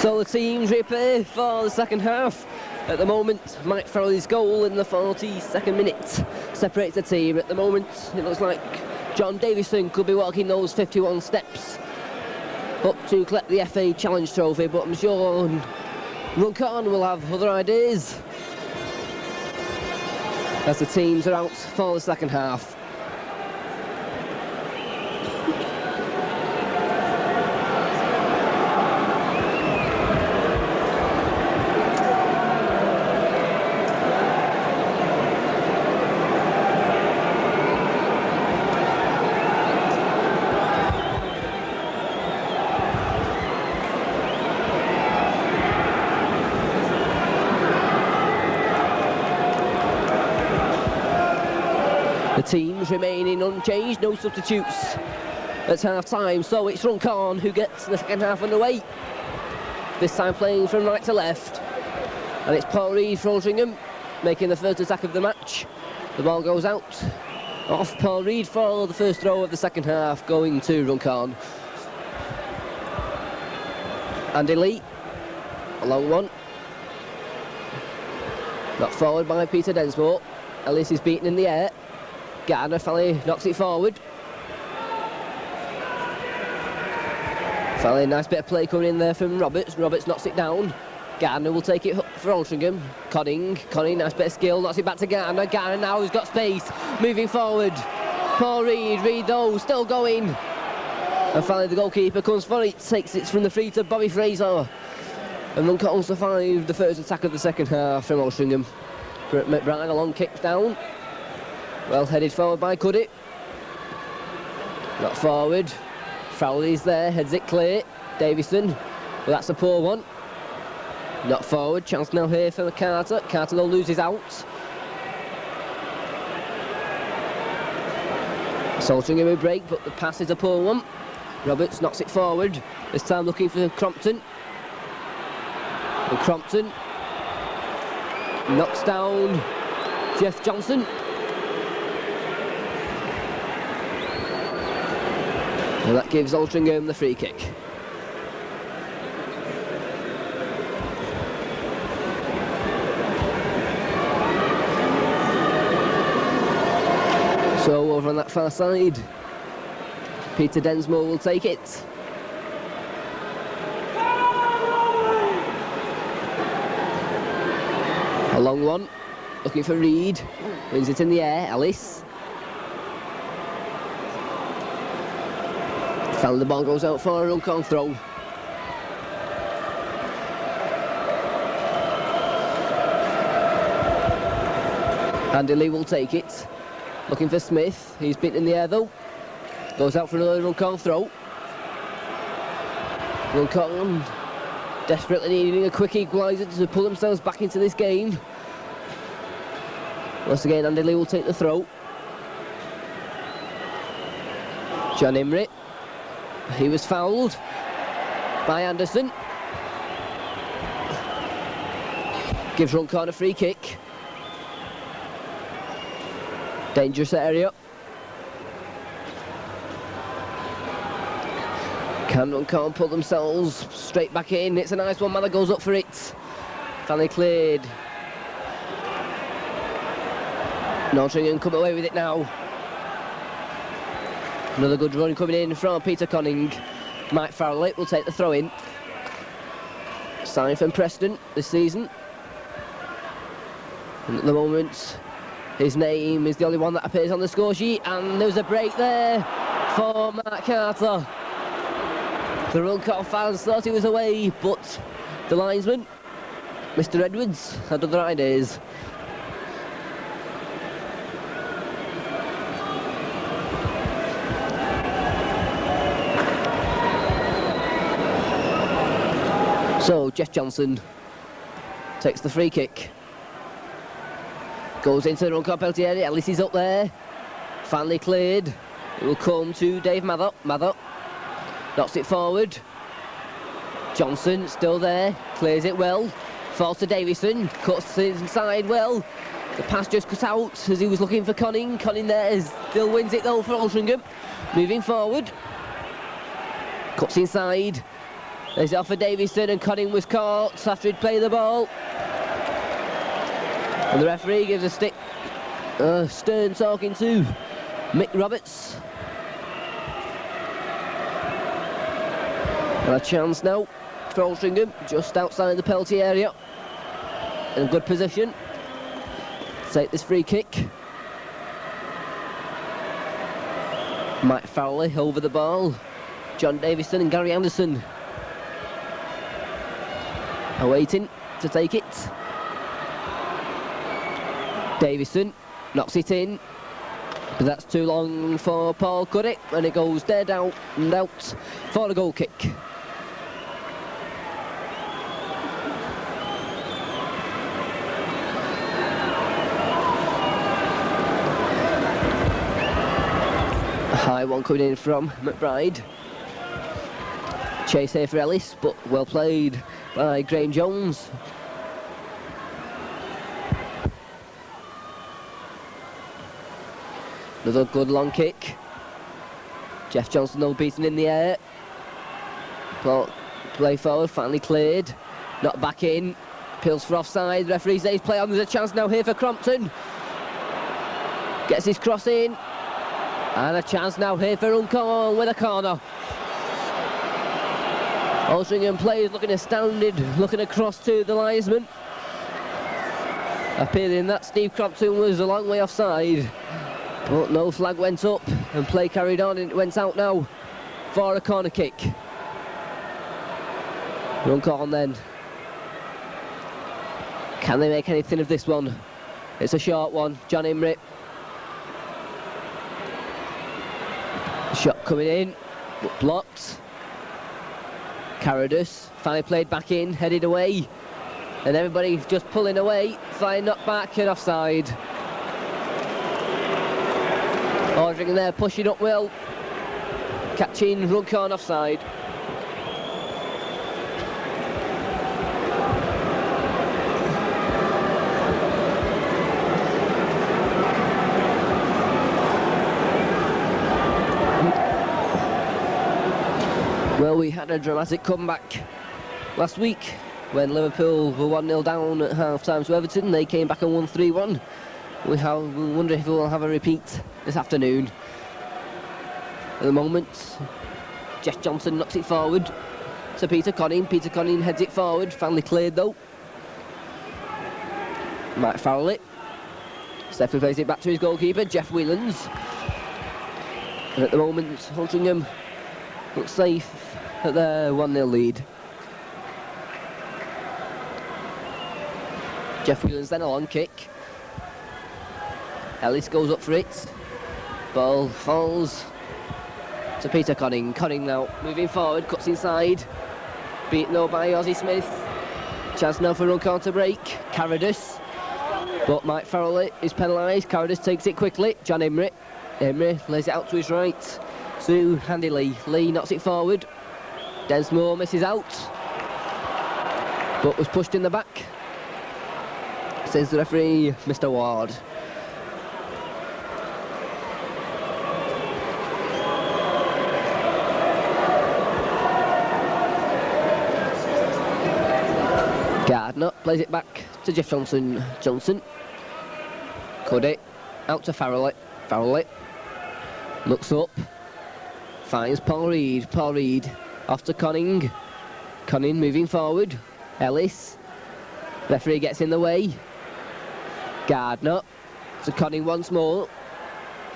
So the teams reappear for the second half. At the moment, Mike Farrelly's goal in the 42nd minute separates the team. At the moment, it looks like John Davison could be walking those 51 steps up to collect the FA Challenge Trophy, but I'm sure Runcorn will have other ideas as the teams are out for the second half. The teams remaining unchanged, no substitutes at half-time, so it's Runcorn who gets the second half underway. This time playing from right to left, and it's Paul Reid for Altrincham making the first attack of the match. The ball goes out off Paul Reid for the first throw of the second half, going to Runcorn. Andy Lee, a long one, knocked forward by Peter Densmore. Ellis is beaten in the air. Garner finally knocks it forward. Finally, nice bit of play coming in there from Roberts. Roberts knocks it down. Garner will take it for Altrincham. Conning, nice bit of skill, knocks it back to Garner. Garner now has got space, moving forward. Paul Reid though, still going. And finally the goalkeeper comes for it, takes it from the free to Bobby Fraser. And Runcorn survived the first attack of the second half from Altrincham. McBride, a long kick down. Well headed forward by Cuddy. Not forward. Fowley's there, heads it clear. Davison, well that's a poor one. Not forward, chance now here for Carter. Carter though loses out. Altrincham a break, but the pass is a poor one. Roberts knocks it forward, this time looking for Crompton. And Crompton knocks down Jeff Johnson. And that gives Altrincham the free kick. So over on that far side, Peter Densmore will take it. A long one, looking for Reid, wins it in the air, Ellis. Finally the ball goes out for a Runcorn throw. Andy Lee will take it. Looking for Smith, he's beaten in the air though. Goes out for another Runcorn throw. Runcorn desperately needing a quick equaliser to pull themselves back into this game. Once again Andy Lee will take the throw. John Imrie. He was fouled by Anderson. Gives Runcorn a free kick. Dangerous area. Can Runcorn pull themselves straight back in? It's a nice one, Mather goes up for it. Finally cleared. Altrincham come away with it now. Another good run coming in from Peter Conning. Mike Farrelly will take the throw in. Sign from Preston this season. And at the moment, his name is the only one that appears on the score sheet. And there's a break there for Mark Carter. The Runcorn fans thought he was away, but the linesman, Mr. Edwards, had other ideas. So Jeff Johnson takes the free kick. Goes into the Runcorn penalty area. Ellis is up there. Finally cleared. It will come to Dave Mather. Mather knocks it forward. Johnson still there. Clears it well. Falls to Davison. Cuts inside well. The pass just cut out as he was looking for Conning. Conning there still wins it though for Altrincham. Moving forward. Cuts inside. There's it off for Davison, and Conning was caught after he'd played the ball. And the referee gives a stick. Stern talking to Mick Roberts. And a chance now for Altrincham, just outside the penalty area. In a good position to take this free kick. Mike Farrelly over the ball. John Davison and Gary Anderson are waiting to take it. Davison knocks it in, but that's too long for Paul Cuddy, and it goes dead out and out for a goal kick. A high one coming in from McBride. Chase here for Ellis, but well played by Graham Jones. Another good long kick. Jeff Johnson though beaten in the air. Play forward, finally cleared. Not back in. Appeals for offside. The referee says play on. There's a chance now here for Crompton. Gets his cross in. And a chance now here for Runcorn with a corner. Altrincham players looking astounded, looking across to the linesman. Appealing that Steve Crompton was a long way offside. But no flag went up and play carried on, and it went out now for a corner kick. Runcorn then. Can they make anything of this one? It's a short one. John Imrie. Shot coming in, but blocked. Carradus finally played back in, headed away. And everybody just pulling away, flying knocked back and offside. Altrincham there, pushing up well. Catching Runcorn offside. Well, we had a dramatic comeback last week when Liverpool were 1-0 down at half-time to Everton. They came back and won 3-1. We wonder if we'll have a repeat this afternoon. At the moment, Jeff Johnson knocks it forward to Peter Conning. Peter Conning heads it forward, finally cleared though. Mike Farrelly. Stephanie plays it back to his goalkeeper, Jeff Whelans. And at the moment, Altrincham looks safe at their 1-0 lead. Jeff Whelans then a long kick. Ellis goes up for it. Ball falls to Peter Conning. Conning now moving forward, cuts inside. Beaten though by Ozzie Smith. Chance now for Runcorn to break. Carradus. But Mike Farrelly is penalised. Carradus takes it quickly. John Imrie. Imrie lays it out to his right. To Andy Lee. Lee knocks it forward. Densmore misses out. But was pushed in the back. Says the referee, Mr. Ward. Gardner plays it back to Jeff Johnson. Johnson. Cuddy. Out to Farrelly. Farrelly. Looks up. Finds Paul Reed. Paul Reed. Off to Conning. Conning moving forward. Ellis. Referee gets in the way. Gardner. To Conning once more.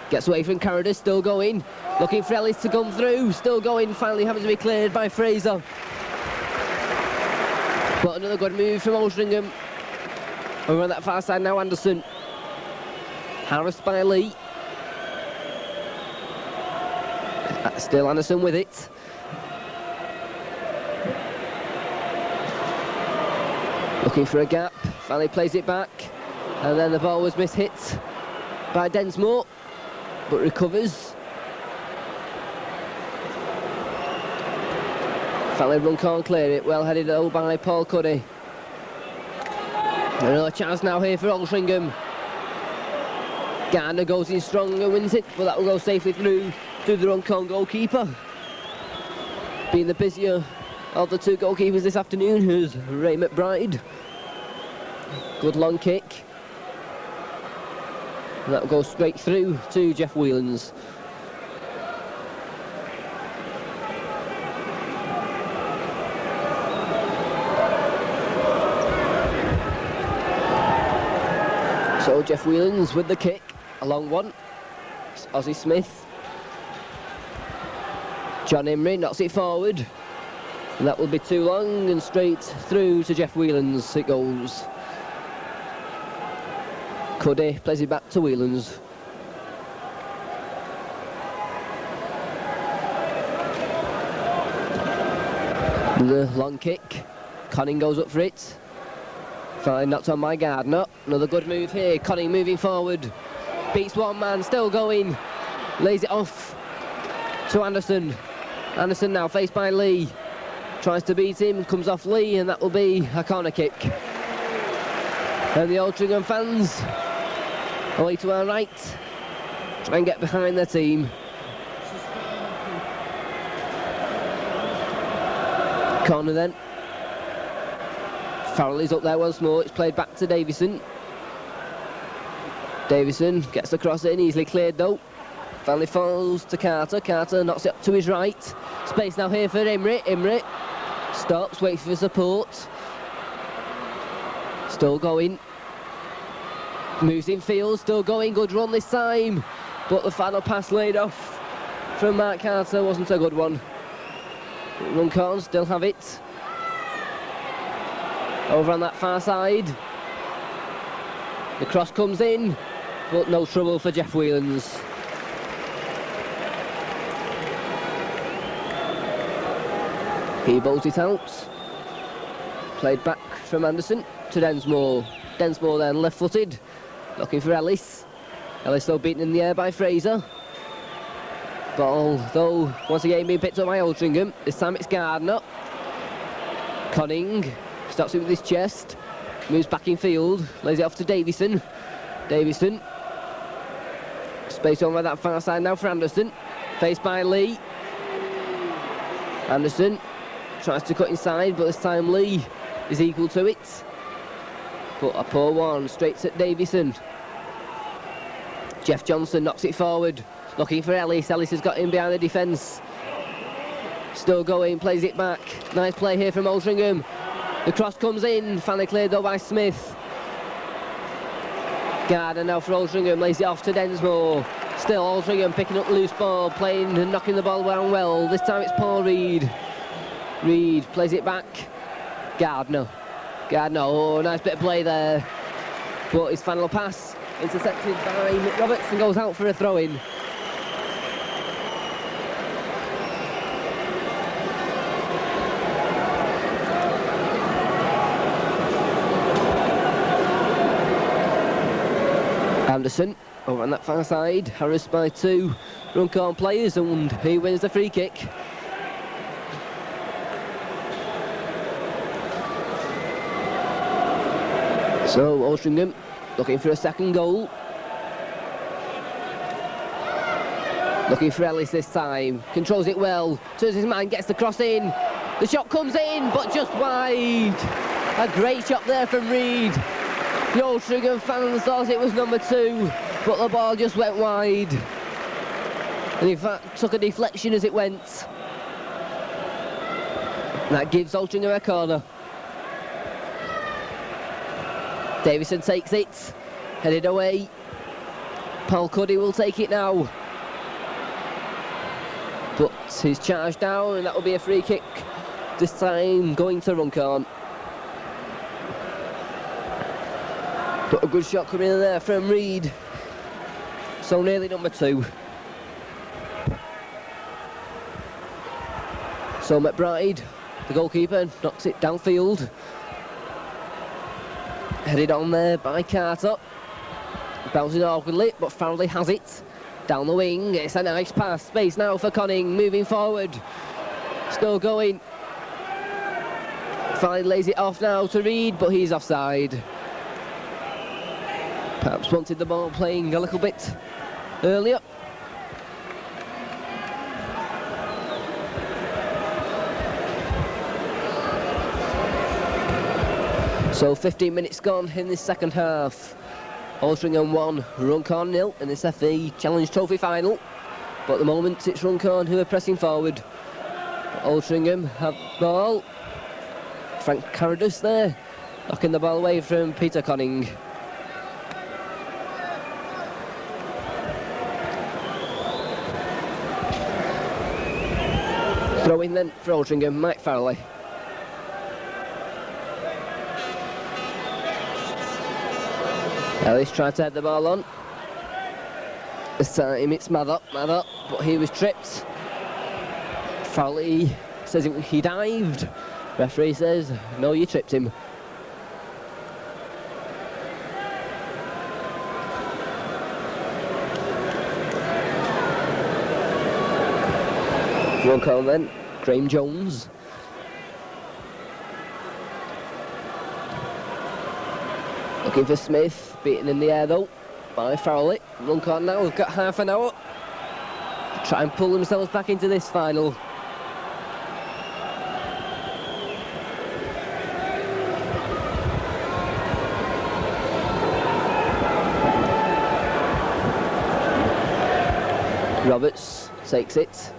Gets away from Carradus. Still going. Looking for Ellis to come through. Still going. Finally having to be cleared by Fraser. But another good move from Altrincham. Over on that far side now, Anderson. Harassed by Lee. Still Anderson with it. Looking for a gap. Finally plays it back. And then the ball was mishit by Densmore. But recovers. Finally Runcorn clear it. Well headed though by Paul Cuddy. Another chance now here for Altrincham. Gardner goes in strong and wins it. But that will go safely through to the Runcorn goalkeeper. Being the busier of the two goalkeepers this afternoon is Ray McBride. Good long kick. And that'll go straight through to Jeff Whelans. So Jeff Whelans with the kick, a long one. It's Ozzie Smith. John Imrie knocks it forward. And that will be too long, and straight through to Jeff Whelans it goes. Cuddy plays it back to Whelans. The long kick. Conning goes up for it. Fine, knocked on by Gardner. Another good move here. Conning moving forward. Beats one man, still going. Lays it off to Anderson. Anderson now faced by Lee. Tries to beat him, comes off Lee, and that will be a corner kick. And the Altrincham fans, away to our right, try and get behind their team. Corner then. Farrell is up there once more. It's played back to Davison. Davison gets the cross in, easily cleared though. Finally falls to Carter. Carter knocks it up to his right. Space now here for Imrie. Imrie stops, waits for support. Still going. Moves in field, still going. Good run this time. But the final pass laid off from Mark Carter wasn't a good one. Runcorn still have it. Over on that far side. The cross comes in, but no trouble for Jeff Whelans. He bowls it out. Played back from Anderson to Densmore. Densmore then left-footed, looking for Ellis. Ellis though beaten in the air by Fraser. Ball though once again being picked up by Altrincham. This time it's Gardner. Conning stops it with his chest. Moves back in field, lays it off to Davison. Davison. Space on by that far side now for Anderson. Faced by Lee. Anderson tries to cut inside, but this time Lee is equal to it. But a poor one, straight at Davison. Jeff Johnson knocks it forward, looking for Ellis. Ellis has got in behind the defence. Still going, plays it back. Nice play here from Altrincham. The cross comes in, finally cleared though by Smith. Gardner now for Altrincham, lays it off to Densmore. Still Altrincham picking up the loose ball, playing and knocking the ball down well. This time it's Paul Reed. Reed plays it back. Gardner. Gardner, oh, nice bit of play there. But his final pass intercepted by Mick Roberts and goes out for a throw-in. Anderson over on that far side, harassed by two Runcorn players, and he wins the free kick. So Altrincham looking for a second goal. Looking for Ellis this time, controls it well, turns his man, gets the cross in. The shot comes in, but just wide. A great shot there from Reed. The Altrincham fans thought it was number 2, but the ball just went wide. And in fact, took a deflection as it went. That gives Altrincham a corner. Davison takes it, headed away. Paul Cuddy will take it now. But he's charged down, and that will be a free kick. This time going to Runcorn. But a good shot coming in there from Reed. So nearly number 2. So McBride, the goalkeeper, knocks it downfield. Headed on there by Carter. Bouncing awkwardly, but Farrelly has it. Down the wing, it's a nice pass. Space now for Conning, moving forward. Still going. Finally lays it off now to Reed, but he's offside. Perhaps wanted the ball playing a little bit earlier. So 15 minutes gone in this second half. Altrincham 1, Runcorn 0 in this FA Challenge Trophy final. But at the moment it's Runcorn who are pressing forward. Altrincham have ball. Frank Carradus there, knocking the ball away from Peter Conning. Throw in then for Altrincham, Mike Farrelly. Ellis tried to head the ball on. This time it's Mather, but he was tripped. Farrelly says he dived. Referee says, no, you tripped him. Runcorn then, Graham Jones. Looking for Smith, beaten in the air though by Farrelly. Runcorn now, we've got half an hour. Try and pull themselves back into this final. Roberts takes it.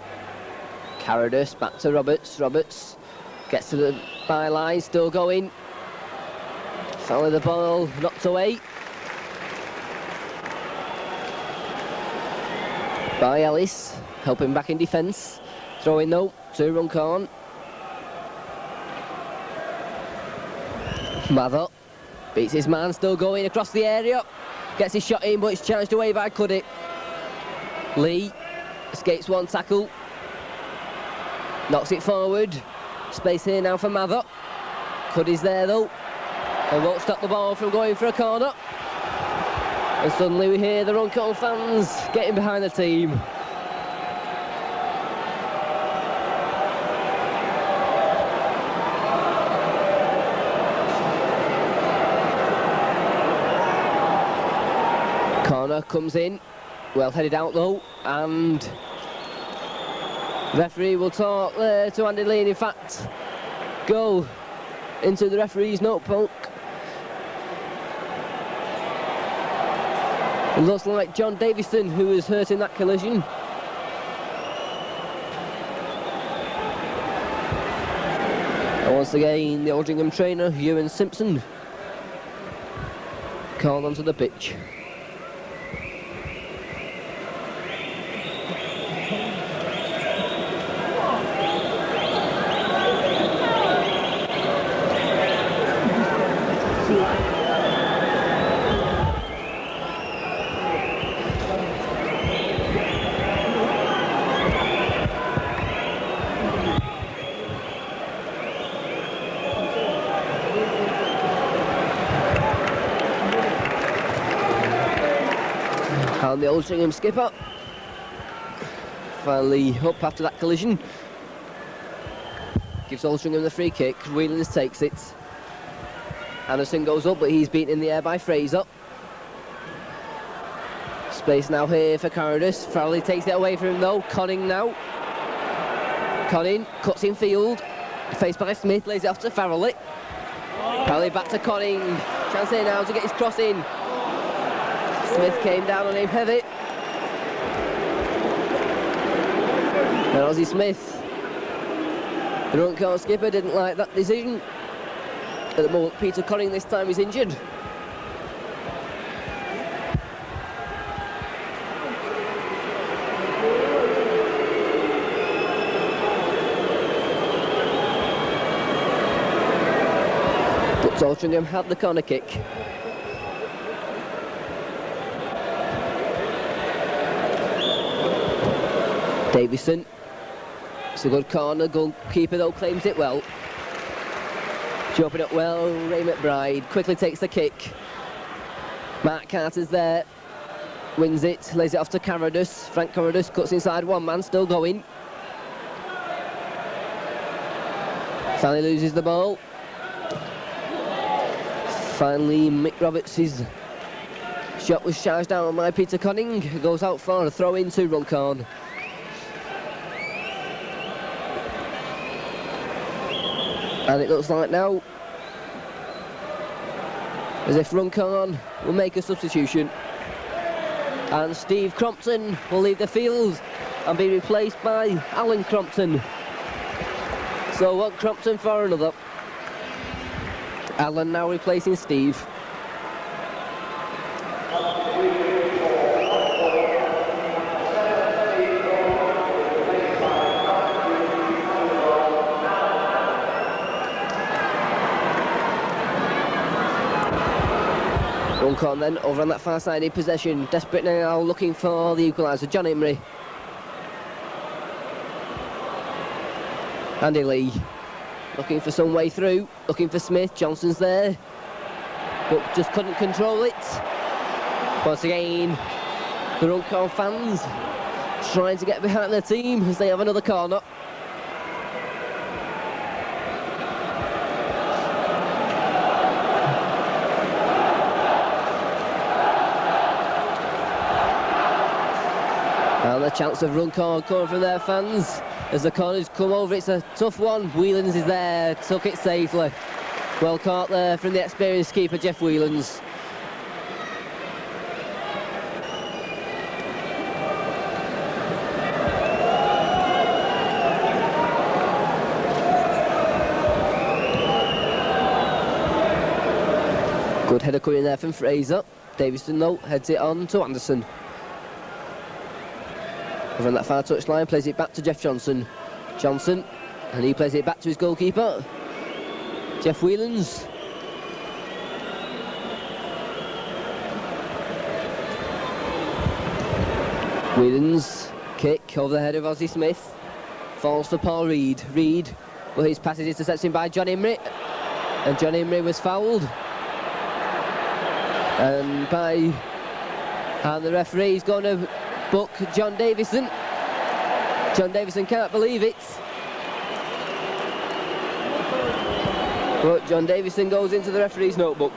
Carradus back to Roberts. Roberts gets to the byline, still going. Follow the ball, knocked away by Ellis, helping back in defence. Throwing though to Runcorn. Mather beats his man, still going across the area. Gets his shot in, but it's charged away by Cuddy. Lee escapes one tackle. Knocks it forward. Space here now for Mather. Cuddy's there though. And won't stop the ball from going for a corner. And suddenly we hear the Runcorn fans getting behind the team. Corner comes in. Well headed out though, and referee will talk there to Andy Lee, and in fact go into the referee's notebook. It looks like John Davison who was hurt in that collision. And once again the Altrincham trainer Ewan Simpson called onto the pitch. And the Altrincham skipper finally up after that collision. Gives Altrincham the free kick. Whelans takes it. Anderson goes up, but he's beaten in the air by Fraser. Space now here for Carradus. Farrelly takes it away from him though. Conning now. Conning cuts in field. Faced by Smith, lays it off to Farrelly. Farrelly back to Conning. Chance here now to get his cross in. Smith came down on him heavy. And Ozzie Smith, the Runcorn skipper, didn't like that decision. At the moment, Peter Conning this time is injured. But Altrincham had the corner kick. Davison, it's a good corner, goalkeeper though claims it well. Jumping up well, Ray McBride quickly takes the kick. Mark Carter's there, wins it, lays it off to Carradus. Frank Carradus cuts inside one man, still going. Finally loses the ball. Finally Mick Roberts' shot was charged down by Peter Conning, who goes out for a throw into Runcorn. And it looks like now as if Runcorn will make a substitution. And Steve Crompton will leave the field and be replaced by Alan Crompton. So one Crompton for another. Alan now replacing Steve. Runcorn then over on that far side in possession, desperate now, looking for the equaliser. John Imrie. Andy Lee looking for some way through, looking for Smith. Johnson's there, but just couldn't control it. Once again, the Runcorn fans trying to get behind their team as they have another corner. And the chance of Runcorn coming from their fans as the corners come over. It's a tough one. Whelans is there, took it safely. Well caught there from the experienced keeper, Jeff Whelans. Good header coming there from Fraser. Davison though heads it on to Anderson. Over on that far touchline, plays it back to Jeff Johnson. Johnson, and he plays it back to his goalkeeper, Jeff Whelans. Whelans, kick over the head of Ozzie Smith. Falls to Paul Reed. Reed, well, his pass is intercepted by John Imrie. And John Imrie was fouled. And the referee's going to book John Davison. John Davison can't believe it. But John Davison goes into the referee's notebook.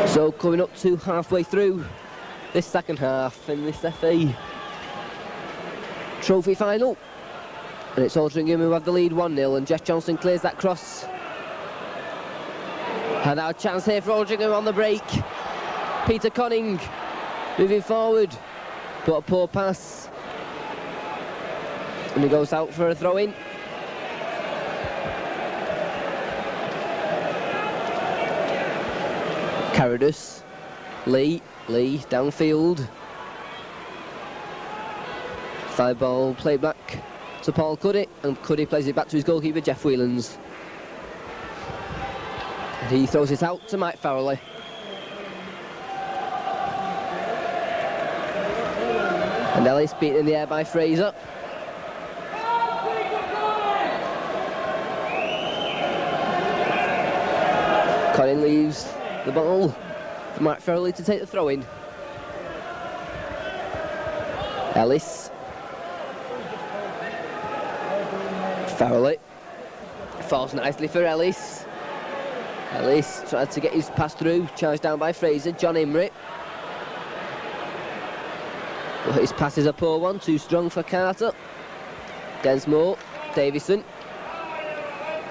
So coming up to halfway through this second half in this FA Trophy final, and it's Altrincham who have the lead 1-0, and Jeff Johnson clears that cross. And now a chance here for Altrincham on the break. Peter Conning moving forward, but a poor pass, and he goes out for a throw-in. Carradus, Lee downfield. Side ball played back to Paul Cuddy, and Cuddy plays it back to his goalkeeper Jeff Whelans. And he throws it out to Mike Farrelly. And Ellis beaten in the air by Fraser. Conning leaves the ball for Mike Farrelly to take the throw-in. Ellis. Farrelly falls nicely for Ellis. Ellis tried to get his pass through, charged down by Fraser. John Imrie. But his pass is a poor one, too strong for Carter. Densmore, Davison.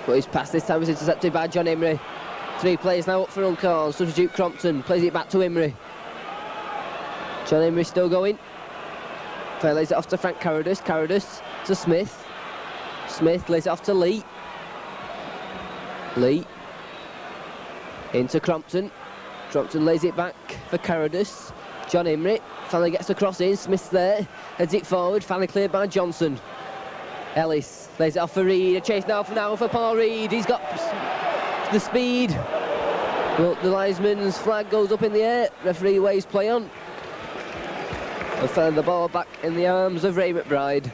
But his pass this time was intercepted by John Imrie. 3 players now up for Runcorn. Substitute Crompton plays it back to Imrie. John Imrie still going. Lays it off to Frank Carradus. Carradus to Smith. Smith lays it off to Lee. Lee into Crompton. Crompton lays it back for Carradus. John Imrie finally gets the cross in. Smith's there, heads it forward, finally cleared by Johnson. Ellis lays it off for Reed. A chase now for Paul Reed. He's got the speed. But the linesman's flag goes up in the air. Referee waves play on. And found the ball back in the arms of Ray McBride.